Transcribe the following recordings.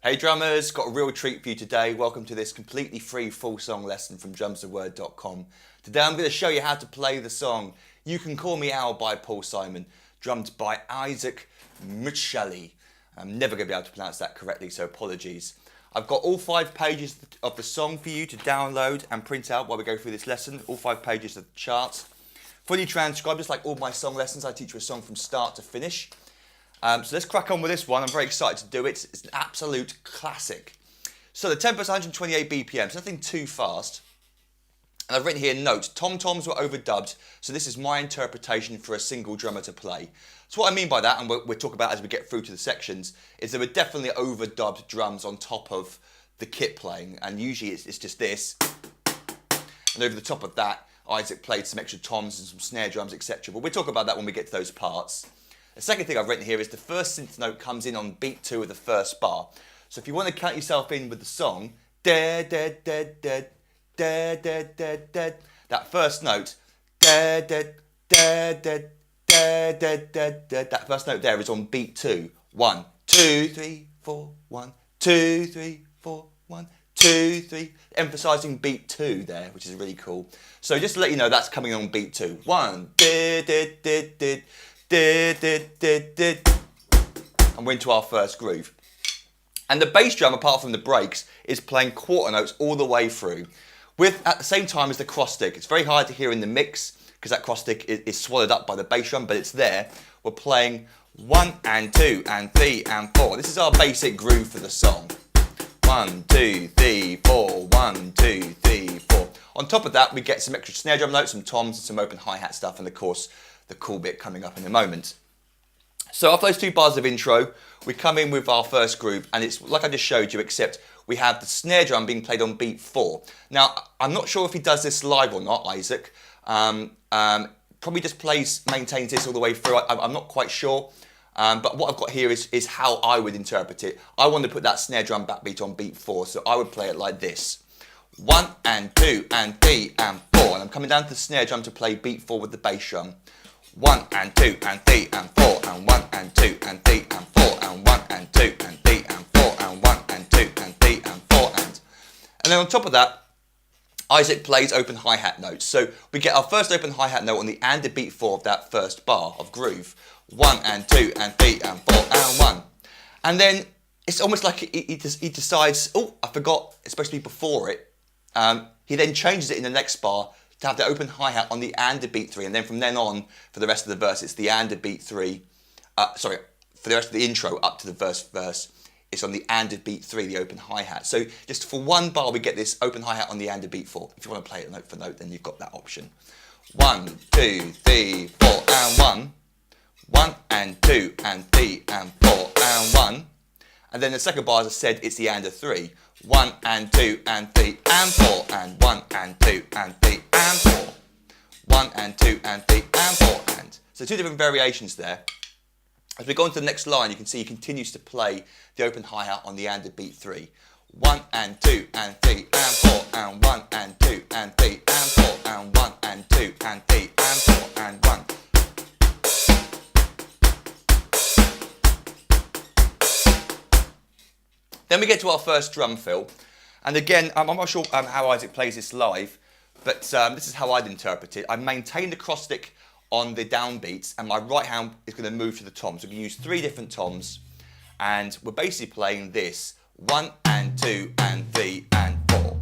Hey drummers, got a real treat for you today. Welcome to this completely free full song lesson from drumstheword.com. Today I'm going to show you how to play the song You Can Call Me Al by Paul Simon, drummed by Isaac Mtshali. I'm never going to be able to pronounce that correctly, so apologies. I've got all 5 pages of the song for you to download and print out while we go through this lesson. All 5 pages of the charts. Fully transcribed, just like all my song lessons. I teach you a song from start to finish. So let's crack on with this one. I'm very excited to do it. It's an absolute classic. So the tempo's 128 BPM, so nothing too fast. And I've written here, note, tom-toms were overdubbed, so this is my interpretation for a single drummer to play. So what I mean by that, and we'll talk about as we get through to the sections, is there were definitely overdubbed drums on top of the kit playing, and usually it's just this. And over the top of that, Isaac played some extra toms and some snare drums, etc. But we'll talk about that when we get to those parts. The second thing I've written here is the first synth note comes in on beat 2 of the first bar. So if you want to count yourself in with the song, da da da da da da da da, that first note, da da da da da da da da, that first note there is on beat 2. 1, 2, 3, 4, 1, 2, 3, 4, 1, 2, 3, emphasising beat 2 there, which is really cool. So just to let you know, that's coming on beat 2. 1, da da da da. And we're into our first groove. And the bass drum, apart from the breaks, is playing quarter notes all the way through, with at the same time as the cross stick. It's very hard to hear in the mix because that cross stick is swallowed up by the bass drum, but it's there. We're playing 1 and 2 and 3 and 4. This is our basic groove for the song. 1, 2, 3, 4, 1, 2, 3, 4. On top of that, we get some extra snare drum notes, some toms, and some open hi-hat stuff, and of course, the cool bit coming up in a moment. So after those 2 bars of intro, we come in with our first groove, and it's like I just showed you, except we have the snare drum being played on beat 4. Now, I'm not sure if he does this live or not, Isaac. Probably just maintains this all the way through. I'm not quite sure. But what I've got here is how I would interpret it. I want to put that snare drum backbeat on beat 4, so I would play it like this. 1 and 2 and 3 and 4. And I'm coming down to the snare drum to play beat 4 with the bass drum. 1 and 2 and 3 and 4 and 1 and 2 and 3 and 4 and 1 and 2 and 3 and 4 and 1 and 2 and 3 and 4 and then on top of that, Isaac plays open hi-hat notes. So we get our first open hi-hat note on the and the beat 4 of that first bar of groove. 1 and 2 and 3 and 4 and 1. And then it's almost like he decides, oh, I forgot, especially before it. He then changes it in the next bar to have the open hi-hat on the and the beat 3, and then from then on, for the rest of the verse, it's the and the beat 3, for the rest of the intro up to the verse, it's on the and the beat 3, the open hi-hat. So just for one bar, we get this open hi-hat on the and the beat 4. If you want to play it note for note, then you've got that option. 1, 2, 3, 4, and 1. 1 and 2 and 3 and 4 and 1. And then the second bar, as I said, it's the and a 3. 1 and 2 and 3 and 4 and 1 and 2 and 3 and 4. 1 and 2 and 3 and 4 and. So 2 different variations there. As we go on to the next line, you can see he continues to play the open hi-hat on the and the beat 3. 1 and 2 and 3 and 4 and 1 and 2 and 3 and 4 and 1 and 2 and 3 and 4 and 1. Then we get to our first drum fill, and again, I'm not sure how Isaac plays this live, but this is how I'd interpret it. I maintain the cross stick on the downbeats, and my right hand is going to move to the toms. So we can use 3 different toms, and we're basically playing this 1 and 2 and 3 and 4.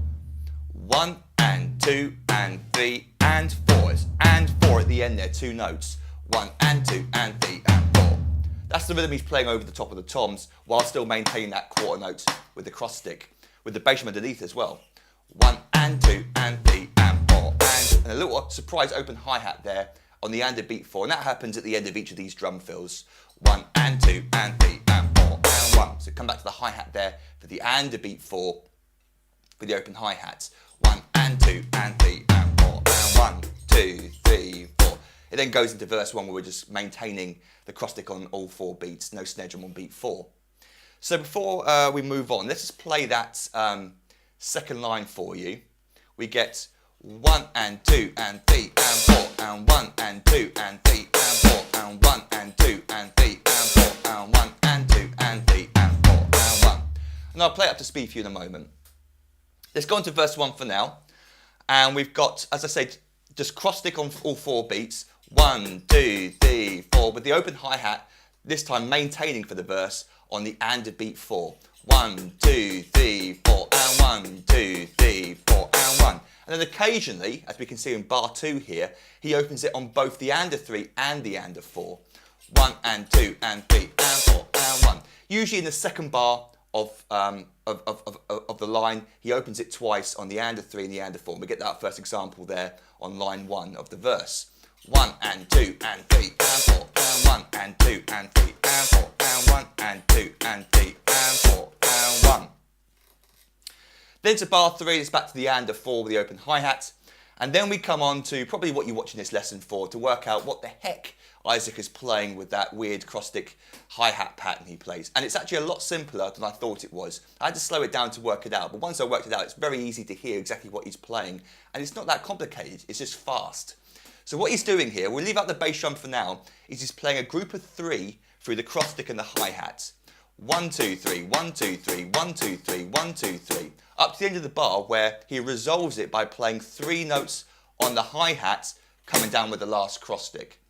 1 and 2 and 3 and 4. It's and 4 at the end there, 2 notes. 1 and 2 and 3 and 4. That's the rhythm he's playing over the top of the toms while still maintaining that quarter note with the cross stick, with the bass drum underneath as well. 1 and 2 and 3 and 4 and a little surprise open hi-hat there on the and the beat 4, and that happens at the end of each of these drum fills. 1 and 2 and 3 and 4 and 1. So come back to the hi-hat there for the and the beat 4 with the open hi-hats. 1 and 2 and 3 and 4 and 1, 2, 3, 4. It then goes into verse 1 where we're just maintaining the cross stick on all 4 beats, no snare drum on beat 4. So before we move on, let's just play that second line for you. We get 1 and 2 and 3 and 4 and 1 and 2 and 3 and 4 and 1 and 2 and 3 and 4 and 1 and 2 and 3 and 4 and 1. and I'll play it up to speed for you in a moment. Let's go on to verse 1 for now. And we've got, as I said, just cross stick on all 4 beats. 1, 2, 3, 4, with the open hi-hat, this time maintaining for the verse on the and a beat 4. 1, 2, 3, 4, and 1, 2, 3, 4, and 1. And then occasionally, as we can see in bar 2 here, he opens it on both the and a 3 and the and a 4. 1 and 2 and 3 and 4 and 1. Usually in the second bar of the line, he opens it twice on the and a 3 and the and a 4. And we get that first example there on line 1 of the verse. 1 and 2 and 3 and 4 and 1 and 2 and 3 and 4 and 1 and 2 and 3 and 4 and 1. Then to bar 3, it's back to the and a 4 with the open hi-hat. And then we come on to probably what you're watching this lesson for, to work out what the heck Isaac is playing with that weird cross-stick hi-hat pattern he plays. And it's actually a lot simpler than I thought it was. I had to slow it down to work it out, but once I worked it out, it's very easy to hear exactly what he's playing. And it's not that complicated, it's just fast. So what he's doing here, we'll leave out the bass drum for now, is he's playing a group of 3 through the cross-stick and the hi-hat. 1, 2, 3, 1, 2, 3, 1, 2, 3, 1, 2, 3. Up to the end of the bar where he resolves it by playing 3 notes on the hi-hat coming down with the last cross-stick.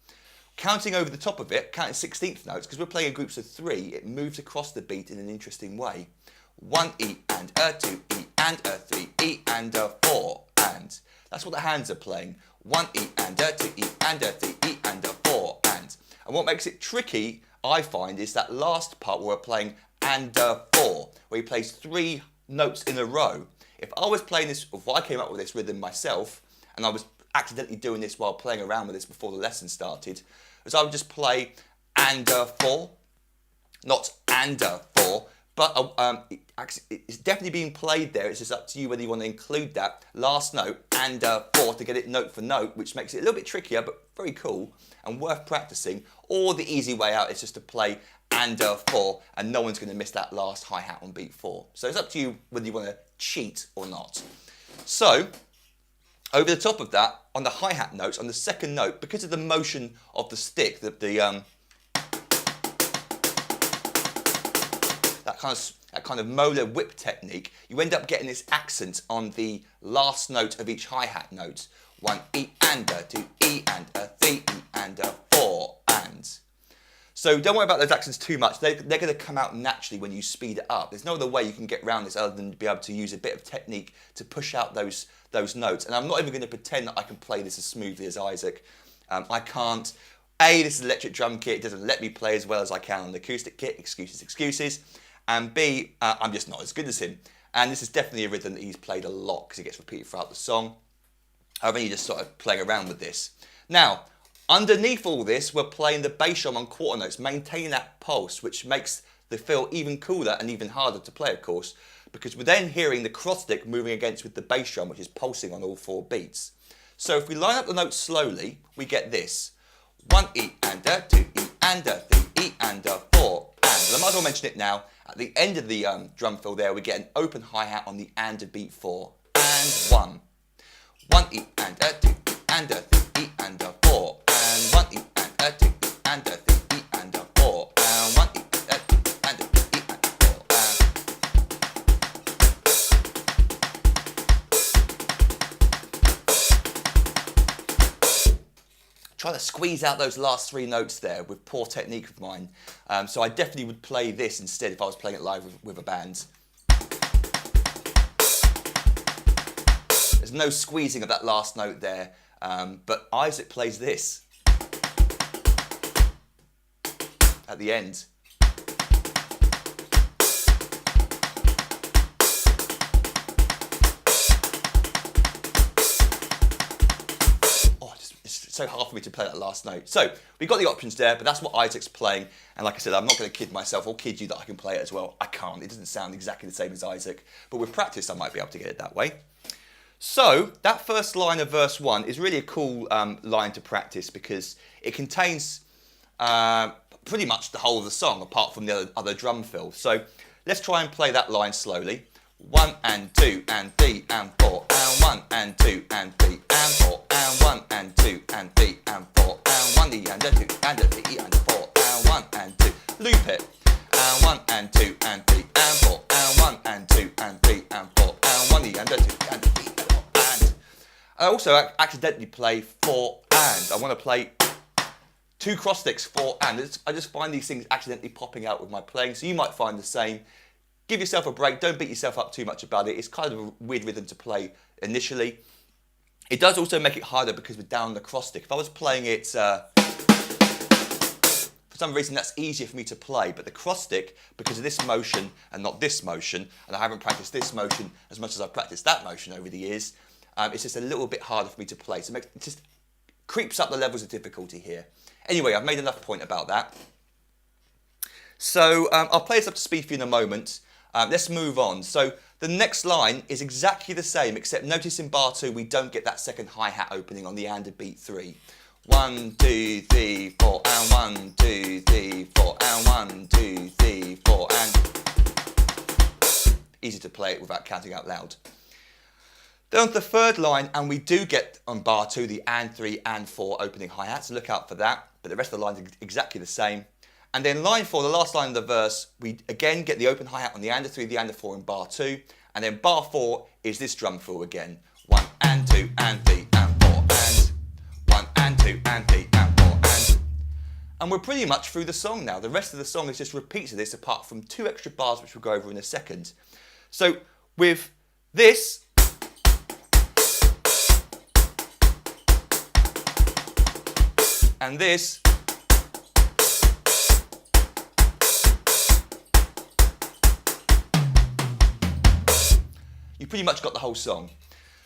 Counting over the top of it, counting 16th notes, because we're playing in groups of 3, it moves across the beat in an interesting way. 1 E and a 2 E and a 3 E and a 4 and. That's what the hands are playing. 1 E and a 2 E and a 3 E and a 4 and. And what makes it tricky, I find, is that last part where we're playing and a 4, where he plays 3 notes in a row. If I was playing this, if I came up with this rhythm myself, and I was accidentally doing this while playing around with this before the lesson started, is I would just play and a 4, not and a 4, but it's definitely being played there. It's just up to you whether you want to include that last note and a 4 to get it note for note, which makes it a little bit trickier, but very cool and worth practicing. Or the easy way out is just to play and a 4, and no one's going to miss that last hi-hat on beat 4. So it's up to you whether you want to cheat or not. So over the top of that, on the hi-hat notes, on the second note, because of the motion of the stick, that kind of molar whip technique, you end up getting this accent on the last note of each hi-hat note. 1 E and a 2 E and a 3 E and a 4 and. So don't worry about those accents too much. They're going to come out naturally when you speed it up. There's no other way you can get around this other than to be able to use a bit of technique to push out those notes. And I'm not even going to pretend that I can play this as smoothly as Isaac. I can't. A, this is an electric drum kit. It doesn't let me play as well as I can on the acoustic kit. Excuses, excuses. And B, I'm just not as good as him. And this is definitely a rhythm that he's played a lot because it gets repeated throughout the song. I've only just sort of playing around with this. Now, underneath all this, we're playing the bass drum on quarter notes, maintaining that pulse, which makes the feel even cooler and even harder to play, of course, because we're then hearing the cross stick moving against with the bass drum, which is pulsing on all 4 beats. So if we line up the notes slowly, we get this. 1 E and a 2 E and a 3 E and a 4 and. And I might as well mention it now. At the end of the drum fill there, we get an open hi-hat on the and a beat 4 and 1. 1 E and a 2 E and a 3 E and a 4 and 1 E and a 2 E and a 3 E and a 4 and 1 E and a 2 E and a 3 E and a 4 and. Try to squeeze out those last 3 notes there with poor technique of mine. So I definitely would play this instead if I was playing it live with a band. There's no squeezing of that last note there, but Isaac plays this at the end. Oh, it's so hard for me to play that last note. So we've got the options there, but that's what Isaac's playing. And like I said, I'm not going to kid myself or kid you that I can play it as well. I can't. It doesn't sound exactly the same as Isaac, but with practice, I might be able to get it that way. So that first line of verse 1 is really a cool line to practice because it contains pretty much the whole of the song apart from the other drum fill. So let's try and play that line slowly. 1 and 2 and 3 and 4 and 1 and 2 and 3 and 4 and 1 and 2 and 3 and 4 and 1 E and a 2 and a 3 and a 4 and 1 and 2. Loop it. And 1 and 2 and 3 and 4 and 1 also accidentally play 4 and. I want to play 2 cross sticks, 4 and. I just find these things accidentally popping out with my playing, so you might find the same. Give yourself a break, don't beat yourself up too much about it. It's kind of a weird rhythm to play initially. It does also make it harder because we're down the cross stick. If I was playing it, for some reason that's easier for me to play, but the cross stick, because of this motion and not this motion, and I haven't practiced this motion as much as I've practiced that motion over the years, it's just a little bit harder for me to play. So it just creeps up the levels of difficulty here. Anyway, I've made enough point about that. So I'll play this up to speed for you in a moment. Let's move on. So the next line is exactly the same, except notice in bar 2 we don't get that second hi-hat opening on the and of beat 3. 1, 2, 3, 4, and 1, 2, 3, 4, and 1, 2, 3, 4, and. Easy to play it without counting out loud. Then on to the third line, and we do get on bar 2 the and 3 and 4 opening hi-hats, so look out for that, but the rest of the lines are exactly the same. And then line 4, the last line of the verse, we again get the open hi-hat on the and of 3, the and of 4 in bar 2, and then bar 4 is this drum fill again. 1 and 2 and 3 and 4 and 1 and 2 and 3 and 4 and we're pretty much through the song now. The rest of the song is just repeats of this apart from 2 extra bars which we'll go over in a second. So with this, and this, you pretty much got the whole song.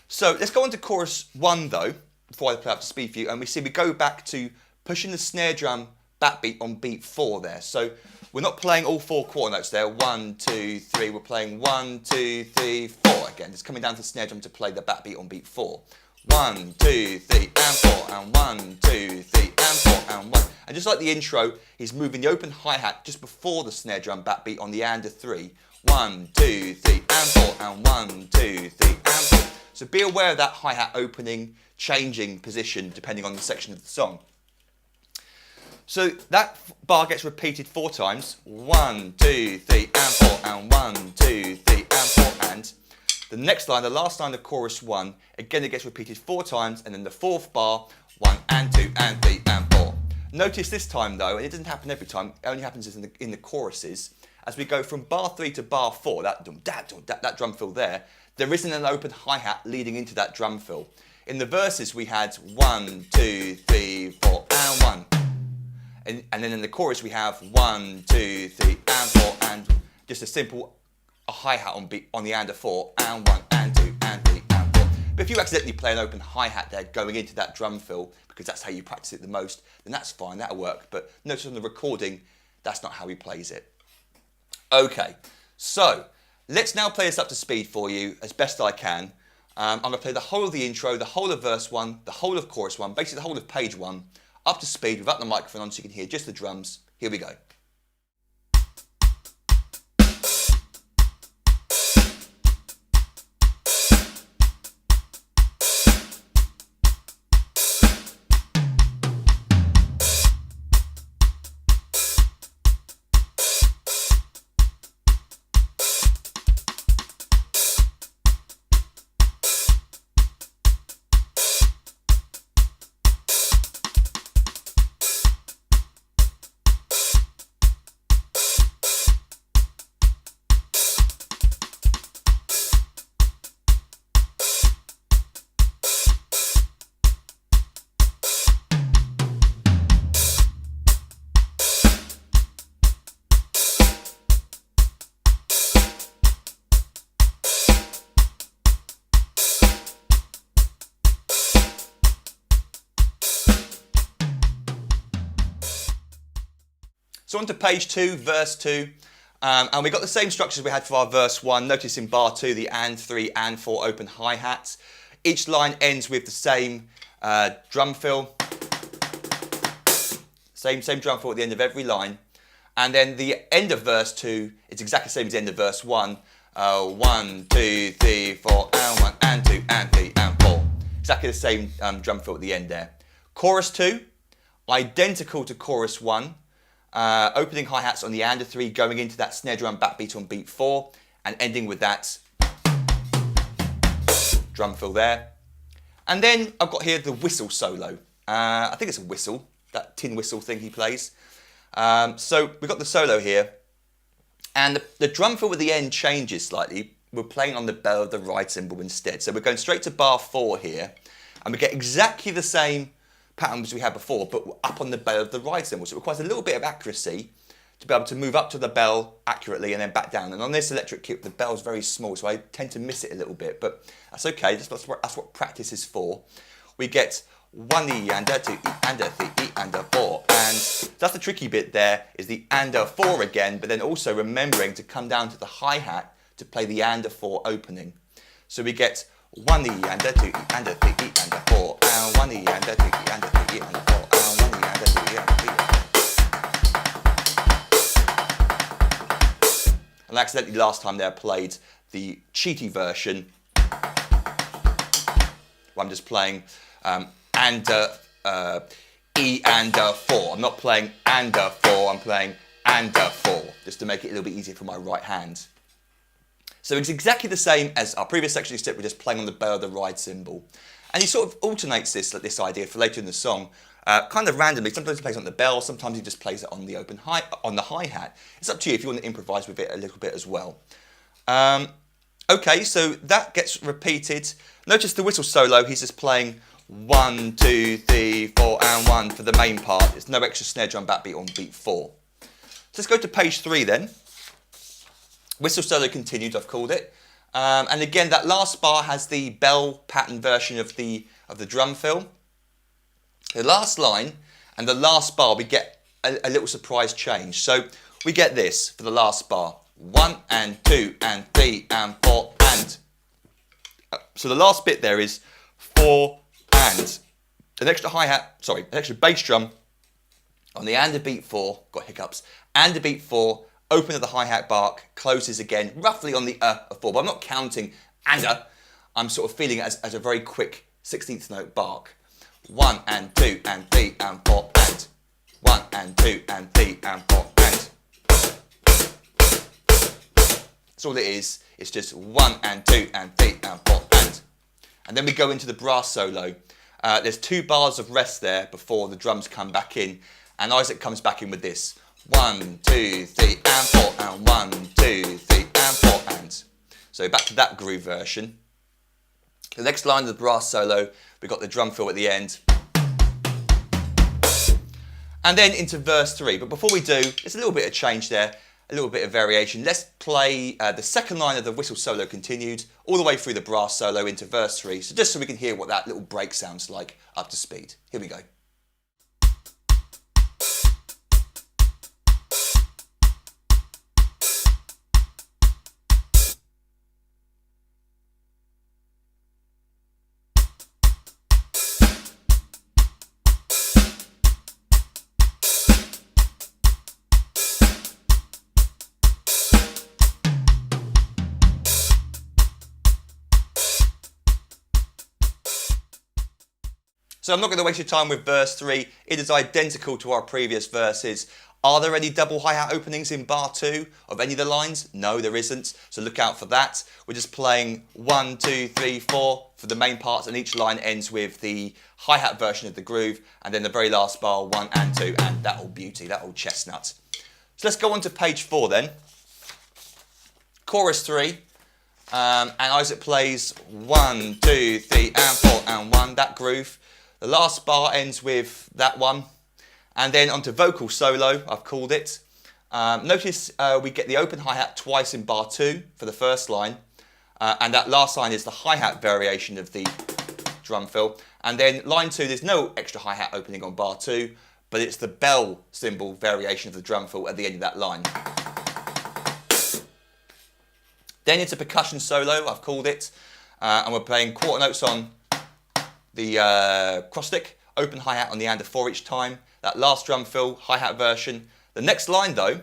So let's go on to chorus 1 though, before I play up to speed for you, and we go back to pushing the snare drum backbeat on beat 4 there. So we're not playing all 4 quarter notes there, 1, 2, 3, we're playing 1, 2, 3, 4 again. It's coming down to the snare drum to play the backbeat on beat 4. 1, 2, 3, and 4, and 1, 2, 3, and 4, and 1. And just like the intro, he's moving the open hi-hat just before the snare drum backbeat on the and of 3. 1, 2, 3, and 4, and 1, 2, 3, and 4. So be aware of that hi-hat opening, changing position depending on the section of the song. So that bar gets repeated 4 times. 1, 2, 3, and 4, and 1, 2, 3, and 4, and. The next line, the last line of chorus 1, again it gets repeated 4 times, and then the 4th bar, 1 and 2 and 3 and 4. Notice this time though, and it doesn't happen every time, it only happens in the choruses, as we go from bar 3 to bar 4, that drum fill there isn't an open hi-hat leading into that drum fill. In the verses we had 1, 2, 3, 4, and 1. And then in the chorus we have 1, 2, 3, and 4, and just a simple hi-hat on the and of 4, and 1, and 2, and 3, and 4. But if you accidentally play an open hi-hat there going into that drum fill, because that's how you practice it the most, then that's fine, that'll work. But notice on the recording, that's not how he plays it. Okay, so let's now play this up to speed for you as best I can. I'm going to play the whole of the intro, the whole of verse 1, the whole of chorus 1, basically the whole of page 1, up to speed without the microphone on so you can hear just the drums. Here we go. So on to page 2, verse 2, and we got the same structures we had for our verse 1. Notice in bar 2 the and 3 and 4 open hi-hats. Each line ends with the same drum fill, same drum fill at the end of every line, and then the end of verse 2 is exactly the same as the end of verse 1. 1, 2, 3, 4, and 1, and 2, and 3, and 4. Exactly the same drum fill at the end there. Chorus 2, identical to chorus 1. Opening hi-hats on the and of 3 going into that snare drum backbeat on beat 4 and ending with that drum fill there. And then I've got here the whistle solo. I think it's a whistle, that tin whistle thing he plays. So we've got the solo here. And the drum fill at the end changes slightly. We're playing on the bell of the right cymbal instead. So we're going straight to bar 4 here. And we get exactly the same pattern as we had before, but up on the bell of the right cymbal. So it requires a little bit of accuracy to be able to move up to the bell accurately and then back down. And on this electric kit, the bell's very small, so I tend to miss it a little bit, but that's okay. That's what practice is for. We get 1 E and a 2 E and a 3 E and a 4. And that's the tricky bit there, is the and a 4 again, but then also remembering to come down to the hi-hat to play the and a 4 opening. So we get 1 E and a 2 E and a 3 E and a 4. And 1 E and a 2 E and a 3 E and a 4. And 1 E and a 2 E and a 3 E. And accidentally last time there I played the cheaty version. I'm just playing and E and 4. I'm not playing and 4, I'm playing and 4, just to make it a little bit easier for my right hand. So it's exactly the same as our previous section, except we're just playing on the bell of the right cymbal. And he sort of alternates this idea for later in the song, kind of randomly. Sometimes he plays on the bell, sometimes he just plays it on the hi-hat. It's up to you if you want to improvise with it a little bit as well. Okay, so that gets repeated. Notice the whistle solo, he's just playing 1, 2, 3, 4 and 1 for the main part. There's no extra snare drum backbeat on beat 4. So let's go to page 3 then. Whistle solo continued, I've called it. And again, that last bar has the bell pattern version of the drum fill. The last line and the last bar, we get a little surprise change. So we get this for the last bar. 1 and 2 and 3 and 4 and. So the last bit there is 4 and. An extra hi-hat, sorry, an extra bass drum on the and of beat 4, got hiccups, and of beat 4, open of the hi-hat bark, closes again, roughly on the of 4, but I'm not counting and I'm sort of feeling it as a very quick 16th note bark. 1 and 2 and 3 and 4 and. 1 and 2 and 3 and 4 and. That's all it is. It's just 1 and 2 and 3 and 4 and. And then we go into the brass solo. There's 2 bars of rest there before the drums come back in, and Isaac comes back in with this. 1, 2, 3 and 4 and 1, 2, 3 and 4 and. So back to that groove version. The next line of the brass solo, we've got the drum fill at the end. And then into verse 3. But before we do, there's a little bit of change there, a little bit of variation. Let's play the second line of the whistle solo continued, all the way through the brass solo into verse 3. So just so we can hear what that little break sounds like up to speed. Here we go. So I'm not going to waste your time with verse 3. It is identical to our previous verses. Are there any double hi-hat openings in bar 2 of any of the lines? No, there isn't. So look out for that. We're just playing 1, 2, 3, 4 for the main parts, and each line ends with the hi-hat version of the groove, and then the very last bar, 1 and 2, and that old beauty, that old chestnut. So let's go on to page 4 then. Chorus 3. And Isaac plays 1, 2, 3 and 4 and 1, that groove. The last bar ends with that one. And then onto vocal solo, I've called it. Notice we get the open hi-hat twice in bar 2 for the first line. And that last line is the hi-hat variation of the drum fill. And then line 2, there's no extra hi-hat opening on bar 2, but it's the bell cymbal variation of the drum fill at the end of that line. Then into percussion solo, I've called it. And we're playing quarter notes on the cross stick, open hi-hat on the and of 4 each time. That last drum fill, hi-hat version. The next line though,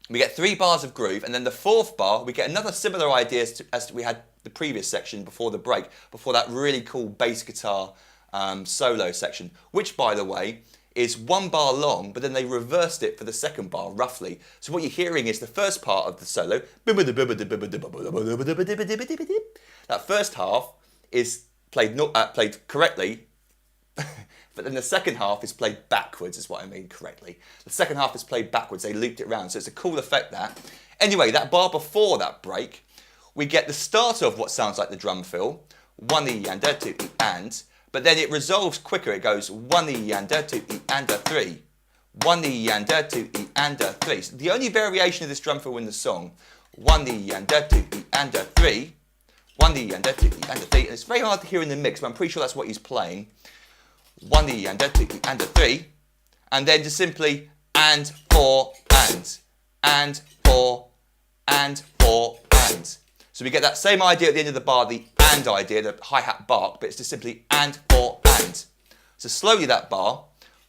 we get 3 bars of groove, and then the 4th bar, we get another similar idea as we had the previous section before the break, before that really cool bass guitar solo section, which by the way, is 1 bar long, but then they reversed it for the 2nd bar, roughly. So what you're hearing is the first part of the solo. That first half is played correctly, but then the second half is played backwards, is what I mean correctly. The second half is played backwards. They looped it around, so it's a cool effect that. Anyway, that bar before that break, we get the start of what sounds like the drum fill, 1 E and a 2 E and, but then it resolves quicker. It goes 1 E and a 2 E and a 3. 1 E and a 2 E and a 3. So the only variation of this drum fill in the song, 1 E and a 2 E and a 3, 1 E and a 2 E and a 3. And it's very hard to hear in the mix, but I'm pretty sure that's what he's playing. 1 E and a 2 E and a 3. And then just simply and 4 and 4 and 4 and. So we get that same idea at the end of the bar, the and idea, the hi-hat bark, but it's just simply and 4 and. So slowly that bar,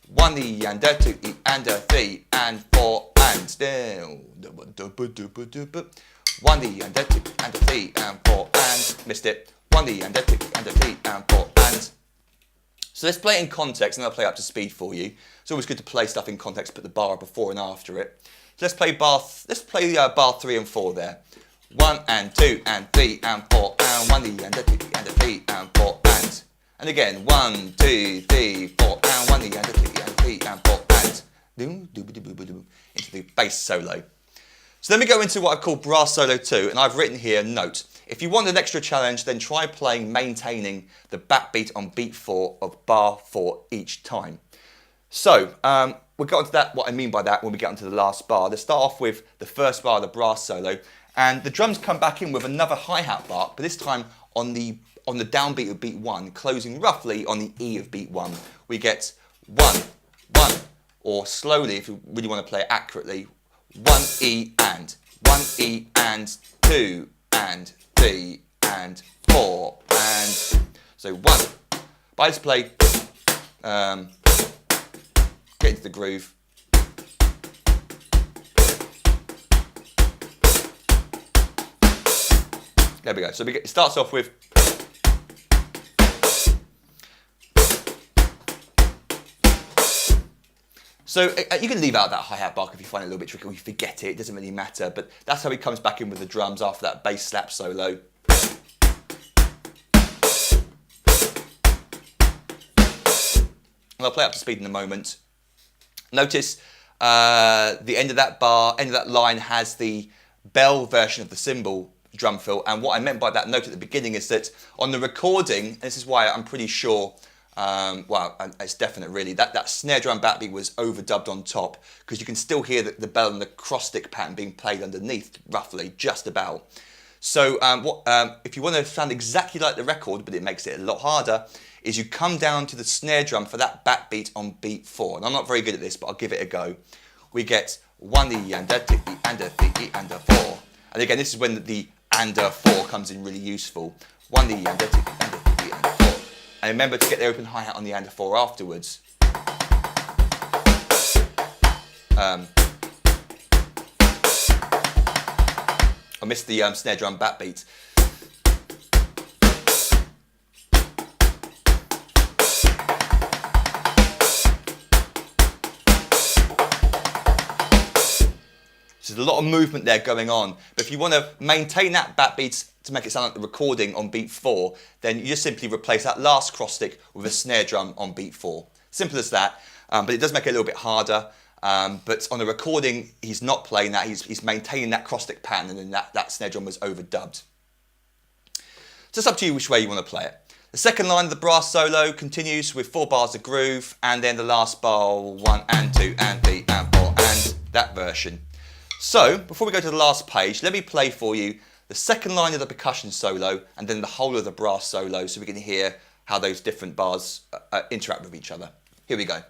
1 E and a 2 E and a 3 and 4 and. 1 E and a 2 and a 3 and 4 and. Missed it. 1 E and a 2 and a 3 and 4 and. So let's play it in context and I'll play up to speed for you. It's always good to play stuff in context, put the bar before and after it. So let's play bar 3 and 4 there. 1 and 2 and 3 and 4 and 1 E and a 2 E and a 3 and 4 and. And again, 1, 2, 3, 4 and 1 E and a 2 E and a 3 and 4 and. Into the bass solo. So then we go into what I've called brass solo 2, and I've written here, note, if you want an extra challenge, then try playing maintaining the backbeat on beat 4 of bar 4 each time. So, we'll get onto that, what I mean by that, when we get onto the last bar. Let's start off with the first bar of the brass solo, and the drums come back in with another hi-hat bark, but this time on the downbeat of beat 1, closing roughly on the E of beat 1. We get 1, 1, or slowly, if you really want to play it accurately, 1 E and 1 E and 2 and 3 and 4 and. So 1. But I just play, get into the groove. There we go. So it starts off with. So you can leave out that hi-hat bark if you find it a little bit tricky or you forget it, it doesn't really matter, but that's how he comes back in with the drums after that bass slap solo. And I'll play up to speed in a moment. Notice the end of that bar, end of that line has the bell version of the cymbal drum fill, and what I meant by that note at the beginning is that on the recording, and this is why I'm pretty sure, well, it's definite really, that snare drum backbeat was overdubbed on top, because you can still hear the bell and the cross stick pattern being played underneath, roughly, just about. So if you want to sound exactly like the record, but it makes it a lot harder, is you come down to the snare drum for that backbeat on beat 4. And I'm not very good at this, but I'll give it a go. We get 1 E and a 2 E and a 3 E and a 4. And again, this is when the and a 4 comes in really useful. 1 E and a 2 E and a 3 E and a 4. And remember to get the open hi-hat on the and a 4 afterwards. I missed the snare drum backbeat. So there's a lot of movement there going on. But if you want to maintain that backbeat to make it sound like the recording on beat 4, then you just simply replace that last cross stick with a snare drum on beat 4. Simple as that. But it does make it a little bit harder. But on the recording, he's not playing that. He's maintaining that cross stick pattern, and then that snare drum was overdubbed. So it's up to you which way you want to play it. The second line of the brass solo continues with 4 bars of groove, and then the last bar, 1 and 2 and 3 and 4, and that version. So, before we go to the last page, let me play for you the second line of the percussion solo and then the whole of the brass solo so we can hear how those different bars interact with each other. Here we go.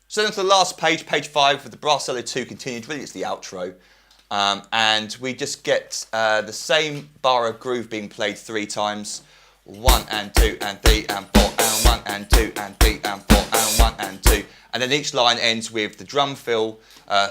So then to the last page, page 5, with the brass solo 2 continued. Really, it's the outro. And we just get the same bar of groove being played 3 times. 1 and 2 and 3 and 4 and 1 and 2 and 3 and 4 and 1 and 2. And then each line ends with the drum fill.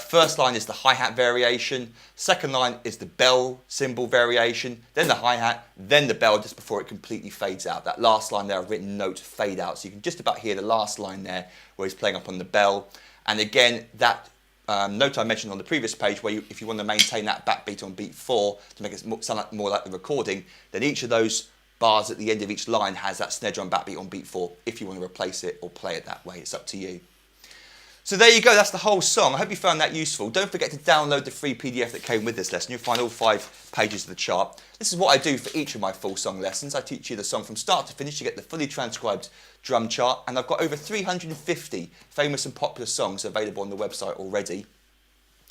First line is the hi-hat variation. Second line is the bell cymbal variation. Then the hi-hat, then the bell just before it completely fades out. That last line there I've written note fade out. So you can just about hear the last line there where he's playing up on the bell. And again, that note I mentioned on the previous page where if you want to maintain that backbeat on beat 4 to make it sound like more like the recording, then each of those bars at the end of each line has that snare drum backbeat on beat 4 if you want to replace it or play it that way. It's up to you. So there you go, that's the whole song. I hope you found that useful. Don't forget to download the free PDF that came with this lesson. You'll find all 5 pages of the chart. This is what I do for each of my full song lessons. I teach you the song from start to finish. You get the fully transcribed drum chart, and I've got over 350 famous and popular songs available on the website already.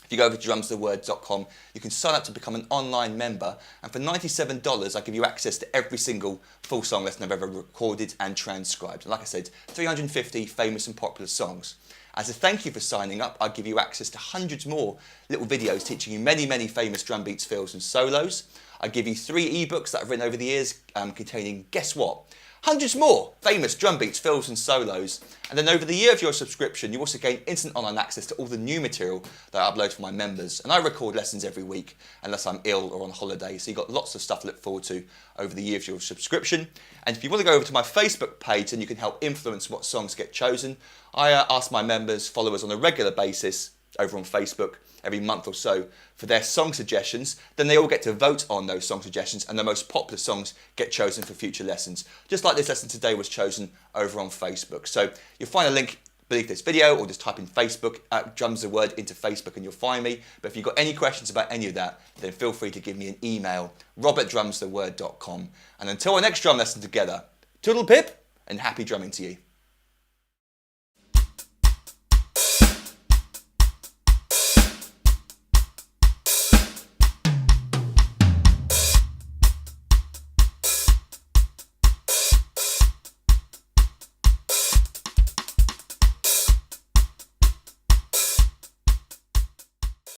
If you go over to drumstheword.com, you can sign up to become an online member, and for $97 I give you access to every single full song lesson I've ever recorded and transcribed. And like I said, 350 famous and popular songs. As a thank you for signing up, I'll give you access to hundreds more little videos teaching you many, many famous drum beats, fills and solos. I give you 3 ebooks that I've written over the years containing, guess what? Hundreds more famous drum beats, fills and solos. And then over the year of your subscription, you also gain instant online access to all the new material that I upload for my members. And I record lessons every week unless I'm ill or on holiday. So you've got lots of stuff to look forward to over the year of your subscription. And if you want to go over to my Facebook page, then you can help influence what songs get chosen. I ask my members, followers on a regular basis over on Facebook every month or so for their song suggestions. Then they all get to vote on those song suggestions, and the most popular songs get chosen for future lessons. Just like this lesson today was chosen over on Facebook. So you'll find a link beneath this video, or just type in Facebook, drums the word into Facebook, and you'll find me. But if you've got any questions about any of that, then feel free to give me an email, rob@drumstheword.com. And until our next drum lesson together, toodle pip and happy drumming to you.